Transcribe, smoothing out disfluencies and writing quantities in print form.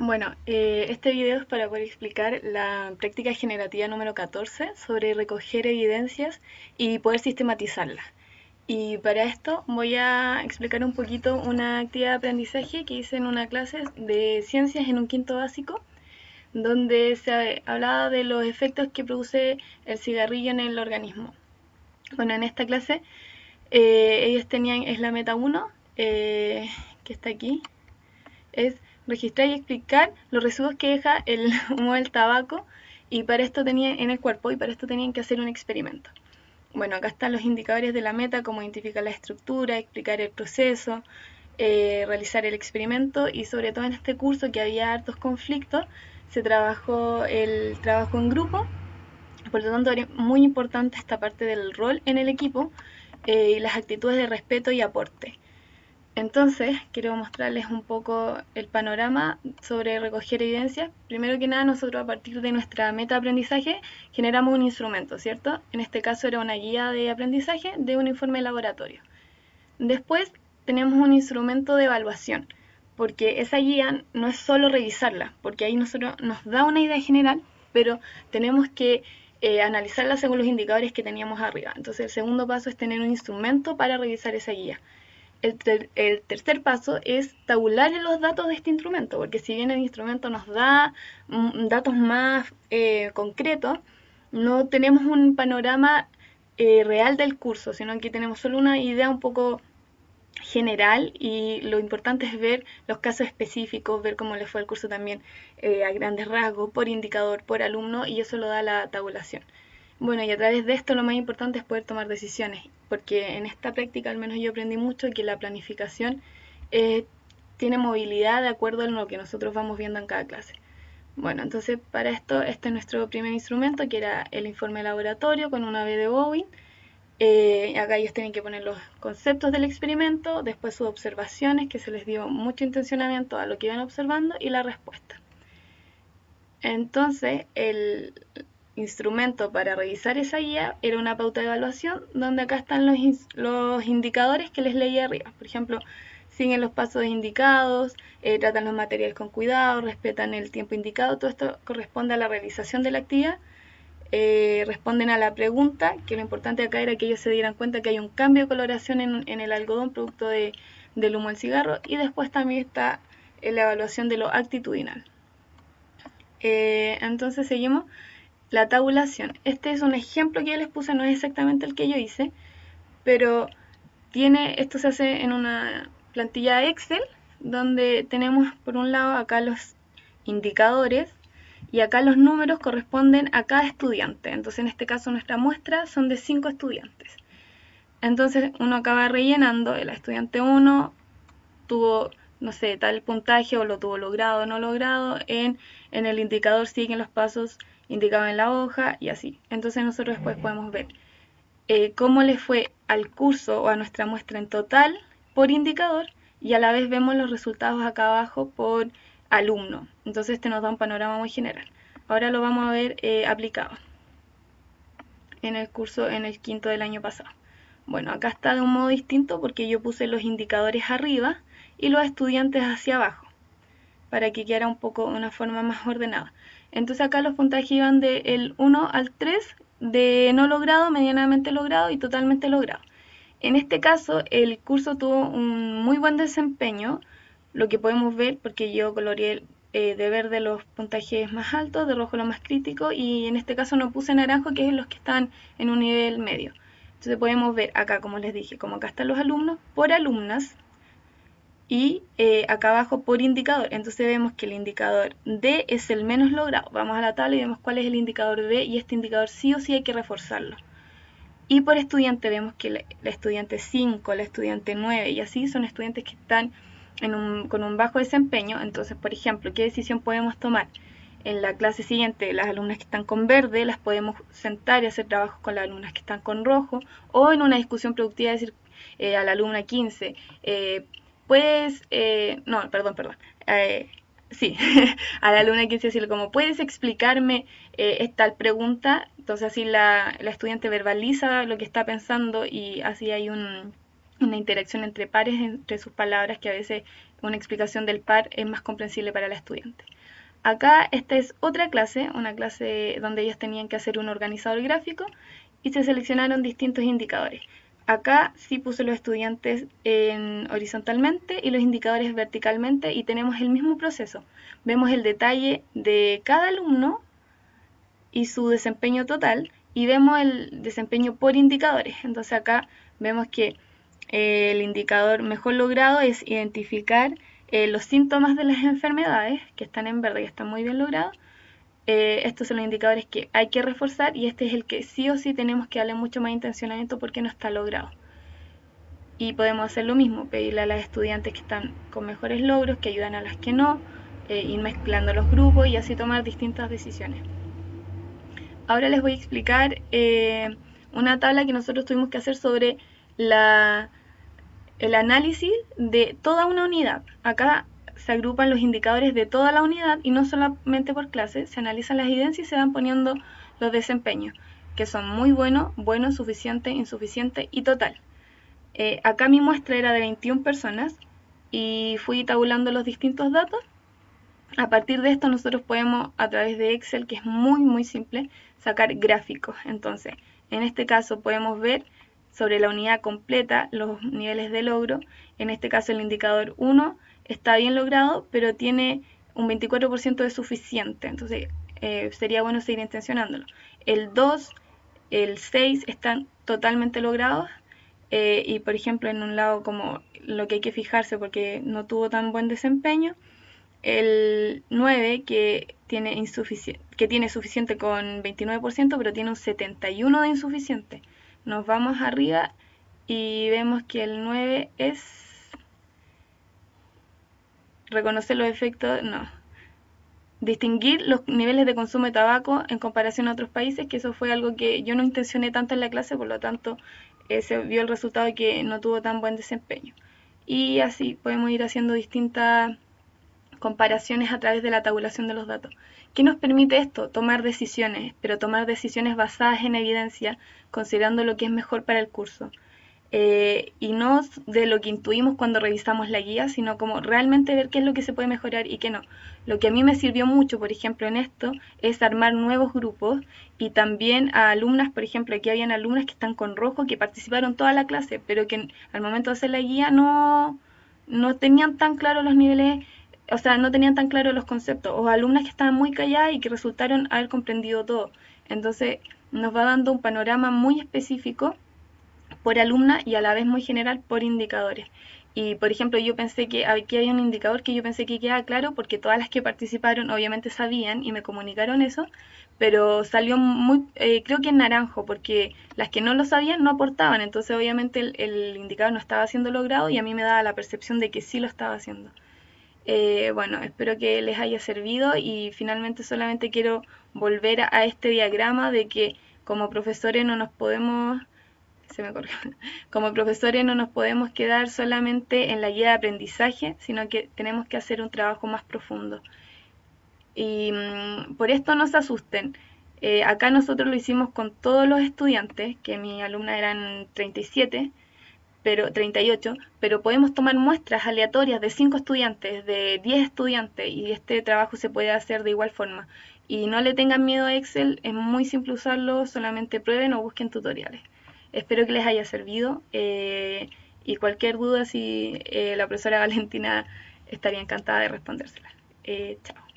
Bueno, este video es para poder explicar la práctica generativa número 14 sobre recoger evidencias y poder sistematizarlas. Y para esto voy a explicar un poquito una actividad de aprendizaje que hice en una clase de ciencias en un quinto básico, donde se hablaba de los efectos que produce el cigarrillo en el organismo. Bueno, en esta clase ellos tenían, es la meta 1, que está aquí, es registrar y explicar los residuos que deja el humo del tabaco, y para esto tenían en el cuerpo, y para esto tenían que hacer un experimento. Bueno, acá están los indicadores de la meta, como identificar la estructura, explicar el proceso, realizar el experimento, y sobre todo en este curso que había hartos conflictos, se trabajó el trabajo en grupo. Por lo tanto, era muy importante esta parte del rol en el equipo, y las actitudes de respeto y aporte. Entonces, quiero mostrarles un poco el panorama sobre recoger evidencias. Primero que nada, nosotros a partir de nuestra meta de aprendizaje generamos un instrumento, ¿cierto? En este caso era una guía de aprendizaje de un informe de laboratorio. Después tenemos un instrumento de evaluación, porque esa guía no es solo revisarla, porque ahí nosotros nos da una idea general, pero tenemos que analizarla según los indicadores que teníamos arriba. Entonces el segundo paso es tener un instrumento para revisar esa guía. El tercer paso es tabular los datos de este instrumento, porque si bien el instrumento nos da datos más concretos, no tenemos un panorama real del curso, sino que tenemos solo una idea un poco general, y lo importante es ver los casos específicos, ver cómo le fue el curso también a grandes rasgos, por indicador, por alumno, y eso lo da la tabulación. Bueno, y a través de esto lo más importante es poder tomar decisiones, porque en esta práctica al menos yo aprendí mucho que la planificación tiene movilidad de acuerdo a lo que nosotros vamos viendo en cada clase. Bueno, entonces para esto, este es nuestro primer instrumento, que era el informe de laboratorio con una B de Bowen. Acá ellos tienen que poner los conceptos del experimento, después sus observaciones, que se les dio mucho intencionamiento a lo que iban observando, y la respuesta. Entonces, el instrumento para revisar esa guía era una pauta de evaluación, donde acá están los indicadores que les leí arriba. Por ejemplo, siguen los pasos indicados, tratan los materiales con cuidado, respetan el tiempo indicado. Todo esto corresponde a la realización de la actividad. Responden a la pregunta, que lo importante acá era que ellos se dieran cuenta que hay un cambio de coloración en el algodón producto del humo del cigarro. Y después también está la evaluación de lo actitudinal. Entonces seguimos la tabulación. Este es un ejemplo que yo les puse, no es exactamente el que yo hice, pero esto se hace en una plantilla Excel, donde tenemos por un lado acá los indicadores, y acá los números corresponden a cada estudiante. Entonces en este caso nuestra muestra son de 5 estudiantes. Entonces uno acaba rellenando, el estudiante 1 tuvo, no sé, tal puntaje, o lo tuvo logrado o no logrado, en el indicador siguen los pasos indicados en la hoja, y así. Entonces nosotros después podemos ver cómo le fue al curso o a nuestra muestra en total por indicador, y a la vez vemos los resultados acá abajo por alumno. Entonces este nos da un panorama muy general. Ahora lo vamos a ver aplicado en el curso, en el quinto del año pasado. Bueno, acá está de un modo distinto, porque yo puse los indicadores arriba y los estudiantes hacia abajo, para que quedara un poco una forma más ordenada. Entonces acá los puntajes iban del 1 al 3, de no logrado, medianamente logrado y totalmente logrado. En este caso el curso tuvo un muy buen desempeño, lo que podemos ver porque yo coloreé de verde los puntajes más altos, de rojo los más críticos, y en este caso no puse naranjo, que es los que están en un nivel medio. Entonces podemos ver acá, como les dije, como acá están los alumnos por alumnas, y acá abajo por indicador. Entonces vemos que el indicador D es el menos logrado. Vamos a la tabla y vemos cuál es el indicador D, y este indicador sí o sí hay que reforzarlo. Y por estudiante vemos que la estudiante 5, la estudiante 9 y así son estudiantes que están con un bajo desempeño. Entonces, por ejemplo, ¿qué decisión podemos tomar? En la clase siguiente, las alumnas que están con verde las podemos sentar y hacer trabajos con las alumnas que están con rojo, o en una discusión productiva decir a la alumna 15, no, perdón, sí, a la alumna 15 decirle como, ¿puedes explicarme tal pregunta? Entonces así la estudiante verbaliza lo que está pensando, y así hay una interacción entre pares, entre sus palabras, que a veces una explicación del par es más comprensible para la estudiante. Acá esta es otra clase, una clase donde ellos tenían que hacer un organizador gráfico y se seleccionaron distintos indicadores. Acá sí puse los estudiantes horizontalmente y los indicadores verticalmente y tenemos el mismo proceso. Vemos el detalle de cada alumno y su desempeño total y vemos el desempeño por indicadores. Entonces acá vemos que el indicador mejor logrado es identificar los síntomas de las enfermedades, que están en verde y están muy bien logrados. Estos son los indicadores que hay que reforzar y este es el que sí o sí tenemos que darle mucho más intencionamiento porque no está logrado. Y podemos hacer lo mismo, pedirle a las estudiantes que están con mejores logros, que ayudan a las que no, ir mezclando los grupos y así tomar distintas decisiones. Ahora les voy a explicar una tabla que nosotros tuvimos que hacer sobre el análisis de toda una unidad. Acá se agrupan los indicadores de toda la unidad y no solamente por clase, se analizan las evidencias y se van poniendo los desempeños, que son muy buenos, bueno, suficiente, insuficiente y total. Acá mi muestra era de 21 personas y fui tabulando los distintos datos. A partir de esto nosotros podemos, a través de Excel, que es muy simple, sacar gráficos. Entonces, en este caso podemos ver sobre la unidad completa los niveles de logro. En este caso el indicador 1 está bien logrado, pero tiene un 24% de suficiente. Entonces, sería bueno seguir intencionándolo. El 2, el 6 están totalmente logrados. Y por ejemplo, en un lado como lo que hay que fijarse porque no tuvo tan buen desempeño, el 9 que tiene suficiente con 29%, pero tiene un 71% de insuficiente. Nos vamos arriba y vemos que el 9 es reconocer los efectos, no, distinguir los niveles de consumo de tabaco en comparación a otros países, que eso fue algo que yo no intencioné tanto en la clase, por lo tanto se vio el resultado de que no tuvo tan buen desempeño. Y así podemos ir haciendo distintas comparaciones a través de la tabulación de los datos. ¿Qué nos permite esto? Tomar decisiones, pero tomar decisiones basadas en evidencia, considerando lo que es mejor para el curso. Y no de lo que intuimos cuando revisamos la guía, sino como realmente ver qué es lo que se puede mejorar y qué no. Lo que a mí me sirvió mucho, por ejemplo, en esto, es armar nuevos grupos y también a alumnas, por ejemplo, aquí habían alumnas que están con rojo, que participaron toda la clase, pero que al momento de hacer la guía no tenían tan claro los niveles, o sea, no tenían tan claro los conceptos, o alumnas que estaban muy calladas y que resultaron haber comprendido todo. Entonces, nos va dando un panorama muy específico por alumna y a la vez muy general por indicadores. Y por ejemplo, yo pensé que aquí había un indicador que yo pensé que quedaba claro porque todas las que participaron obviamente sabían y me comunicaron eso, pero salió muy, creo que en naranjo, porque las que no lo sabían no aportaban, entonces obviamente el indicador no estaba siendo logrado y a mí me daba la percepción de que sí lo estaba haciendo. Bueno, espero que les haya servido y finalmente solamente quiero volver a este diagrama de que como profesores no nos podemos como profesores no nos podemos quedar solamente en la guía de aprendizaje, sino que tenemos que hacer un trabajo más profundo. Y por esto no se asusten. Acá nosotros lo hicimos con todos los estudiantes, que mi alumna eran 37, pero 38, pero podemos tomar muestras aleatorias de 5 estudiantes, de 10 estudiantes, y este trabajo se puede hacer de igual forma. Y no le tengan miedo a Excel, es muy simple usarlo, solamente prueben o busquen tutoriales. Espero que les haya servido y cualquier duda, si la profesora Valentina estaría encantada de respondérsela. Chao.